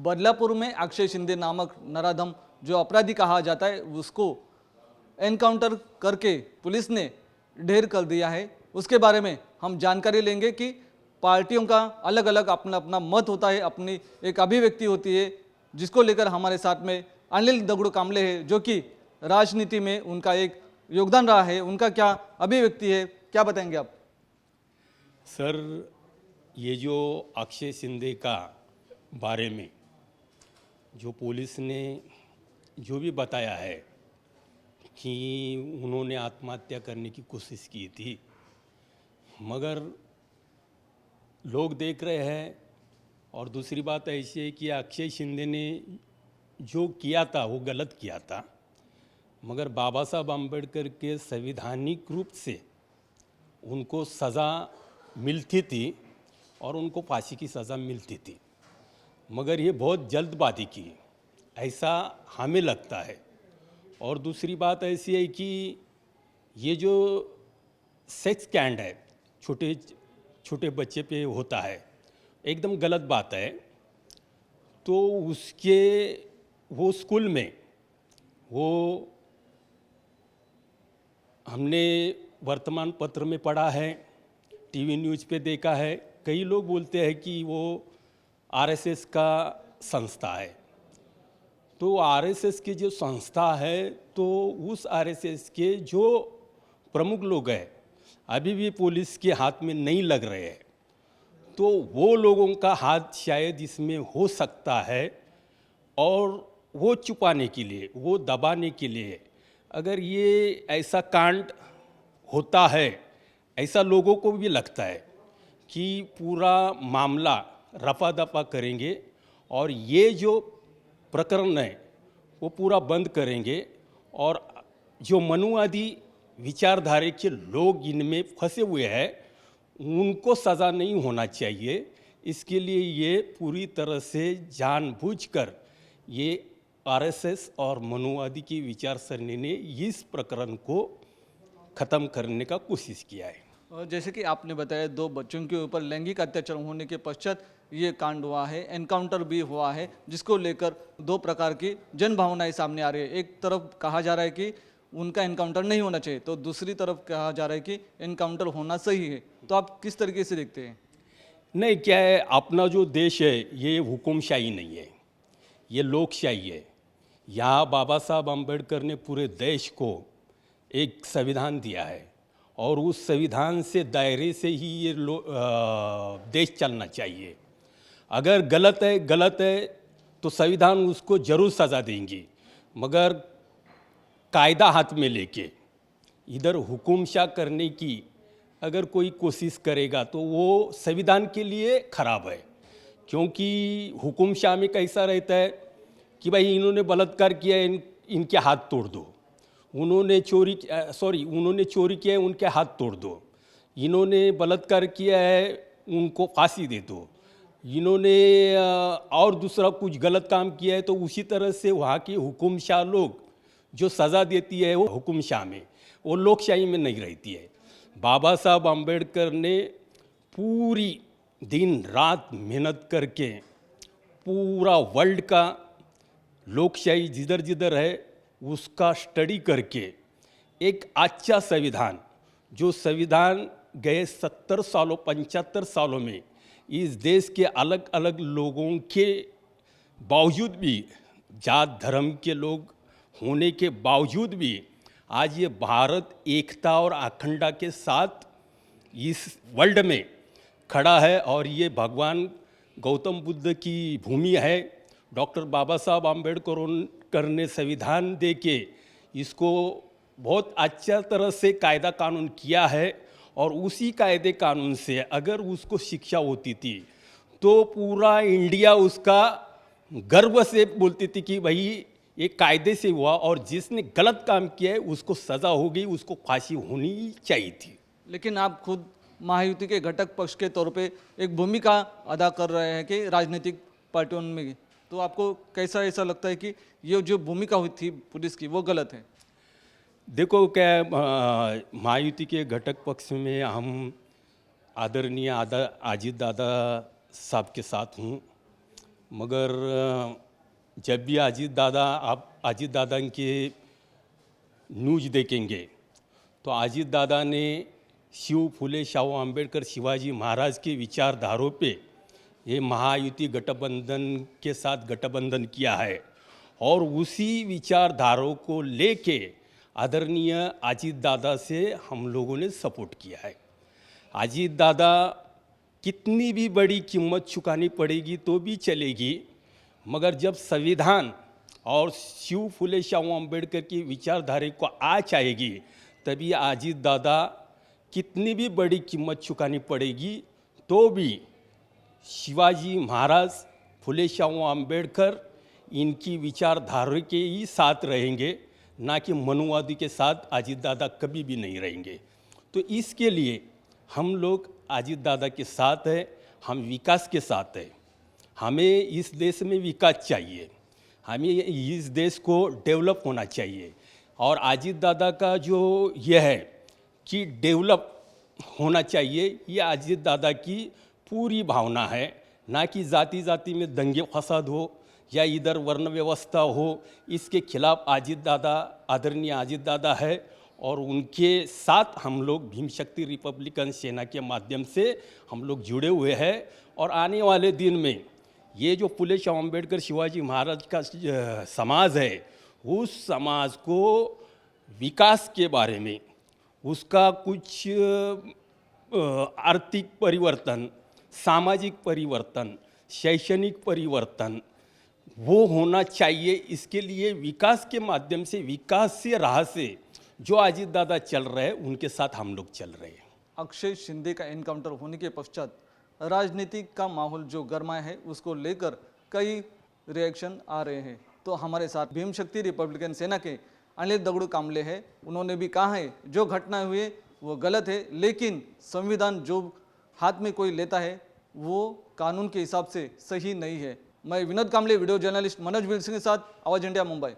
बदलापुर में अक्षय शिंदे नामक नराधम जो अपराधी कहा जाता है उसको एनकाउंटर करके पुलिस ने ढेर कर दिया है। उसके बारे में हम जानकारी लेंगे कि पार्टियों का अलग अलग अपना अपना मत होता है, अपनी एक अभिव्यक्ति होती है, जिसको लेकर हमारे साथ में अनिल दगड़ू कामले है जो कि राजनीति में उनका एक योगदान रहा है। उनका क्या अभिव्यक्ति है, क्या बताएंगे आप? सर, ये जो अक्षय शिंदे का बारे में जो पुलिस ने जो भी बताया है कि उन्होंने आत्महत्या करने की कोशिश की थी, मगर लोग देख रहे हैं। और दूसरी बात ऐसी है कि अक्षय शिंदे ने जो किया था वो गलत किया था, मगर बाबा साहब अम्बेडकर के संवैधानिक रूप से उनको सज़ा मिलती थी और उनको फांसी की सज़ा मिलती थी, मगर ये बहुत जल्दबाजी की, ऐसा हमें लगता है। और दूसरी बात ऐसी है कि ये जो सेक्स कैंड है छोटे छोटे बच्चे पे होता है, एकदम गलत बात है। तो उसके वो स्कूल में वो हमने वर्तमान पत्र में पढ़ा है, टीवी न्यूज़ पे देखा है। कई लोग बोलते हैं कि वो आरएसएस का संस्था है। तो आरएसएस की जो संस्था है, तो उस आरएसएस के जो प्रमुख लोग हैं अभी भी पुलिस के हाथ में नहीं लग रहे हैं। तो वो लोगों का हाथ शायद इसमें हो सकता है, और वो छुपाने के लिए, वो दबाने के लिए, अगर ये ऐसा कांड होता है, ऐसा लोगों को भी लगता है कि पूरा मामला रफा दफा करेंगे और ये जो प्रकरण है वो पूरा बंद करेंगे, और जो मनुवादी विचारधारा के लोग इनमें फंसे हुए हैं उनको सज़ा नहीं होना चाहिए। इसके लिए ये पूरी तरह से जानबूझकर ये आरएसएस और मनुवादी की विचारसरणी ने इस प्रकरण को ख़त्म करने का कोशिश किया है। और जैसे कि आपने बताया, दो बच्चों के ऊपर लैंगिक अत्याचार होने के पश्चात ये कांड हुआ है, एनकाउंटर भी हुआ है, जिसको लेकर दो प्रकार की जन भावनाएं सामने आ रही है। एक तरफ कहा जा रहा है कि उनका एनकाउंटर नहीं होना चाहिए, तो दूसरी तरफ कहा जा रहा है कि एनकाउंटर होना सही है। तो आप किस तरीके से देखते हैं? नहीं, क्या है, अपना जो देश है ये हुकुमशाही नहीं है, ये लोकशाही है। यहाँ बाबा साहब अम्बेडकर ने पूरे देश को एक संविधान दिया है, और उस संविधान से दायरे से ही ये देश चलना चाहिए। अगर गलत है तो संविधान उसको जरूर सज़ा देंगी, मगर कायदा हाथ में लेके इधर हुकुमशाह करने की अगर कोई कोशिश करेगा तो वो संविधान के लिए खराब है। क्योंकि हुकुमशाह में कैसा रहता है कि भाई इन्होंने बलात्कार किया है, इनके हाथ तोड़ दो, उन्होंने चोरी किया है, उनके हाथ तोड़ दो, इन्होंने बलात्कार किया है, उनको फांसी दे दो, इन्होंने और दूसरा कुछ गलत काम किया है तो उसी तरह से वहाँ के हुकुमशाह लोग जो सज़ा देती है वो हुकुमशाह में, वो लोकशाही में नहीं रहती है। बाबा साहब अम्बेडकर ने पूरी दिन रात मेहनत करके पूरा वर्ल्ड का लोकशाही जिधर जिधर है उसका स्टडी करके एक अच्छा संविधान, जो संविधान गए 70 सालों 75 सालों में इस देश के अलग अलग लोगों के बावजूद भी, जात धर्म के लोग होने के बावजूद भी आज ये भारत एकता और अखंडता के साथ इस वर्ल्ड में खड़ा है। और ये भगवान गौतम बुद्ध की भूमि है। डॉक्टर बाबा साहब अम्बेडकर ने संविधान दे के इसको बहुत अच्छा तरह से कायदा कानून किया है, और उसी कायदे कानून से अगर उसको शिक्षा होती थी तो पूरा इंडिया उसका गर्व से बोलती थी कि भाई ये कायदे से हुआ, और जिसने गलत काम किया है उसको सज़ा हो गई, उसको फांसी होनी चाहिए थी। लेकिन आप खुद महायुति के घटक पक्ष के तौर पे एक भूमिका अदा कर रहे हैं कि राजनीतिक पार्टियों में, तो आपको कैसा ऐसा लगता है कि ये जो भूमिका हुई थी पुलिस की वो गलत है? देखो, क्या महायुति के घटक पक्ष में हम आदरणीय अजीत दादा साहब के साथ हूँ, मगर जब भी अजीत दादा आप अजीत दादा के न्यूज देखेंगे तो अजीत दादा ने शिव फुले शाहू अम्बेडकर शिवाजी महाराज के विचारधारों पे ये महायुति गठबंधन के साथ गठबंधन किया है और उसी विचारधारों को लेके आदरणीय अजीत दादा से हम लोगों ने सपोर्ट किया है। अजीत दादा कितनी भी बड़ी कीमत चुकानी पड़ेगी तो भी चलेगी, मगर जब संविधान और शिव फुले शाहू अम्बेडकर की विचारधारा को आज आएगी तभी अजीत दादा कितनी भी बड़ी कीमत चुकानी पड़ेगी तो भी शिवाजी महाराज फुले शाहू अम्बेडकर इनकी विचारधारा के ही साथ रहेंगे, ना कि मनुवादी के साथ अजीत दादा कभी भी नहीं रहेंगे। तो इसके लिए हम लोग अजीत दादा के साथ हैं, हम विकास के साथ हैं। हमें इस देश में विकास चाहिए, हमें इस देश को डेवलप होना चाहिए और अजीत दादा का जो यह है कि डेवलप होना चाहिए, ये अजीत दादा की पूरी भावना है, ना कि जाति जाति में दंगे फसाद हो या इधर वर्ण व्यवस्था हो। इसके खिलाफ अजीत दादा, आदरणीय अजीत दादा है और उनके साथ हम लोग भीम शक्ति रिपब्लिकन सेना के माध्यम से हम लोग जुड़े हुए हैं और आने वाले दिन में ये जो फुले शाहू अम्बेडकर शिवाजी महाराज का समाज है, उस समाज को विकास के बारे में, उसका कुछ आर्थिक परिवर्तन, सामाजिक परिवर्तन, शैक्षणिक परिवर्तन वो होना चाहिए। इसके लिए विकास के माध्यम से, विकास से राह से जो अजीत दादा चल रहे हैं उनके साथ हम लोग चल रहे हैं। अक्षय शिंदे का एनकाउंटर होने के पश्चात राजनीतिक का माहौल जो गर्माया है उसको लेकर कई रिएक्शन आ रहे हैं। तो हमारे साथ भीम शक्ति रिपब्लिकन सेना के अनिल दगड़ू कामले हैं। उन्होंने भी कहा है जो घटना हुई है वो गलत है, लेकिन संविधान जो हाथ में कोई लेता है वो कानून के हिसाब से सही नहीं है। मैं विनोद कामले, वीडियो जर्नलिस्ट मनोज विल सिंह के साथ आवाज इंडिया, मुंबई।